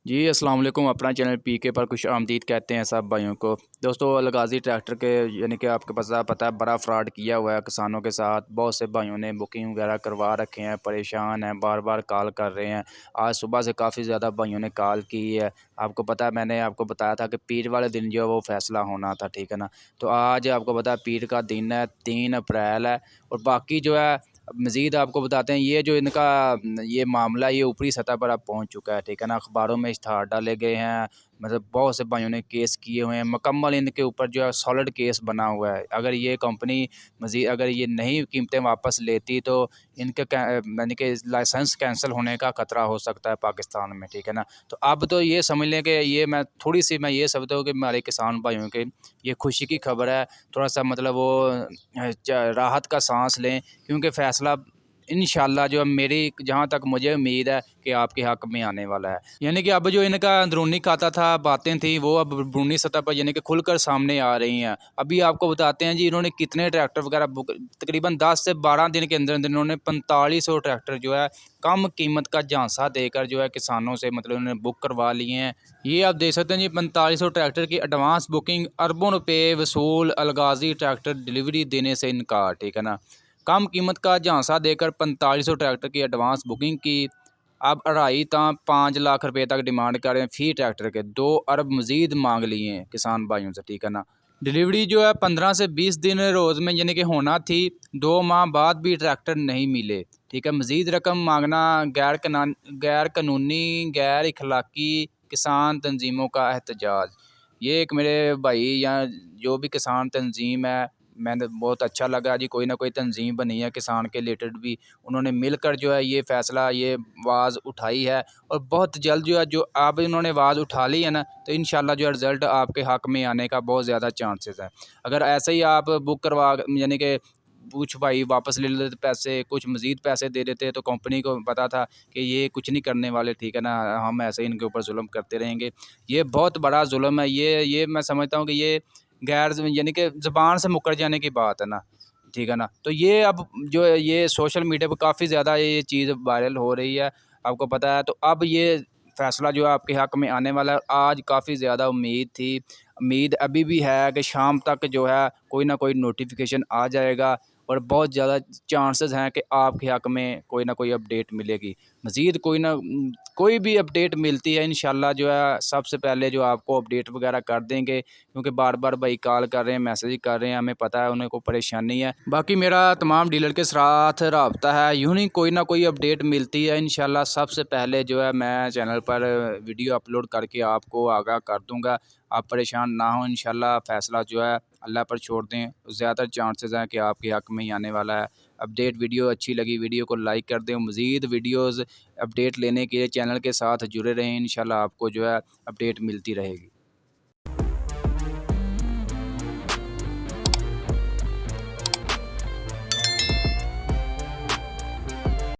جی अस्सलाम वालेकुम। अपना चैनल पीके पर खुश आमदीद कहते हैं सब भाइयों को। दोस्तों अलगाज़ी ट्रैक्टर के यानी कि आपके पास पता है बड़ा फ्रॉड किया हुआ है किसानों के साथ। बहुत से भाइयों ने बुकिंग वगैरह करवा रखे हैं, परेशान हैं, बार बार कॉल कर रहे हैं। आज सुबह से काफ़ी ज़्यादा भाइयों ने कॉल की है। आपको पता है मैंने आपको बताया था कि पीर वाले दिन जो है वो फ़ैसला होना था, ठीक है ना। तो आज आपको पता है पीर का दिन है, 3 अप्रैल है। और बाकी जो है मज़ीद आपको बताते हैं ये जो इनका ये मामला ये ऊपरी सतह पर अब पहुंच चुका है, ठीक है ना। अखबारों में इश्तहार डाले गए हैं, मतलब बहुत से भाइयों ने केस किए हुए हैं, मुकम्मल इनके ऊपर जो है सॉलिड केस बना हुआ है। अगर ये कंपनी मज़ीद अगर ये नई कीमतें वापस लेती तो इनके यानी कि लाइसेंस कैंसिल होने का ख़तरा हो सकता है पाकिस्तान में, ठीक है ना। तो अब तो ये समझ लें कि ये मैं ये समझता हूँ कि हमारे किसान भाइयों के ये खुशी की खबर है। थोड़ा सा मतलब वो राहत का सांस लें, क्योंकि फ़ैसला इंशाल्लाह जो है मेरी जहाँ तक मुझे उम्मीद है कि आपके हक़ में आने वाला है। यानी कि अब जो इनका अंदरूनी खाता था, बातें थी, वो अब अंदरूनी सतह पर यानी कि खुलकर सामने आ रही हैं। अभी आपको बताते हैं जी इन्होंने कितने ट्रैक्टर वगैरह बुक तकरीबन 10 से 12 दिन के अंदर अंदर इन्होंने 4500 ट्रैक्टर जो है कम कीमत का झांसा देकर जो है किसानों से मतलब उन्होंने बुक करवा लिए हैं। ये आप देख सकते हैं जी 4500 ट्रैक्टर की एडवांस बुकिंग, अरबों रुपये वसूल, अलगाज़ी ट्रैक्टर डिलीवरी देने से इनकार, ठीक है ना। कम कीमत का झांसा देकर 4500 ट्रैक्टर की एडवांस बुकिंग की। अब अढ़ाई ता 5 लाख रुपए तक डिमांड कर रहे हैं फी ट्रैक्टर के। 2 अरब मजीद मांग लिए हैं किसान भाइयों से, ठीक है ना। डिलीवरी जो है 15 से 20 दिन रोज़ में यानी कि होना थी, 2 माह बाद भी ट्रैक्टर नहीं मिले, ठीक है। मजीद रकम मांगना गैर कानूनी गैर इखलाकी, किसान तंजीमों का एहतजाज। ये एक मेरे भाई या जो भी किसान तंजीम है, मैंने बहुत अच्छा लगा जी, कोई ना कोई तंजीम बनी है किसान के रिलेटेड भी, उन्होंने मिलकर जो है ये फ़ैसला ये आवाज़ उठाई है। और बहुत जल्द जो है जो अब इन्होंने आवाज़ उठा ली है ना, तो इंशाल्लाह जो रिज़ल्ट आपके हक़ में आने का बहुत ज़्यादा चांसेस है। अगर ऐसे ही आप बुक करवा यानी कि कुछ भाई वापस ले लेते पैसे, कुछ मज़ीद पैसे दे देते, तो कंपनी को पता था कि ये कुछ नहीं करने वाले, ठीक है ना, हम ऐसे ही इनके ऊपर जुल्म करते रहेंगे। ये बहुत बड़ा जुल्म है। ये मैं समझता हूँ कि ये गैर यानी कि ज़बान से मुकर जाने की बात है ना, ठीक है ना। तो ये अब जो है ये सोशल मीडिया पर काफ़ी ज़्यादा ये चीज़ वायरल हो रही है, आपको पता है। तो अब ये फ़ैसला जो है आपके हक़ में आने वाला है। आज काफ़ी ज़्यादा उम्मीद थी, उम्मीद अभी भी है कि शाम तक जो है कोई ना कोई नोटिफिकेशन आ जाएगा और बहुत ज़्यादा चांसेस हैं कि आपके हक़ में कोई ना कोई अपडेट मिलेगी। मज़ीद कोई भी अपडेट मिलती है इंशाल्लाह जो है सबसे पहले जो आपको अपडेट वगैरह कर देंगे, क्योंकि बार बार भाई कॉल कर रहे हैं, मैसेज कर रहे हैं, हमें पता है उन्हें को परेशानी है। बाकी मेरा तमाम डीलर के साथ रब्ता है, यूँ ही कोई ना कोई अपडेट मिलती है इंशाल्लाह सबसे पहले जो है मैं चैनल पर वीडियो अपलोड करके आपको आगाह कर दूँगा। आप परेशान ना हो, इंशाल्लाह फ़ैसला जो है अल्लाह पर छोड़ दें, ज़्यादा चांसेस हैं कि आपके हक़ में ही आने वाला है। अपडेट वीडियो अच्छी लगी, वीडियो को लाइक कर दें। मज़ीद वीडियोज़ अपडेट लेने के लिए चैनल के साथ जुड़े रहें, इंशाल्लाह आपको जो है अपडेट मिलती रहेगी।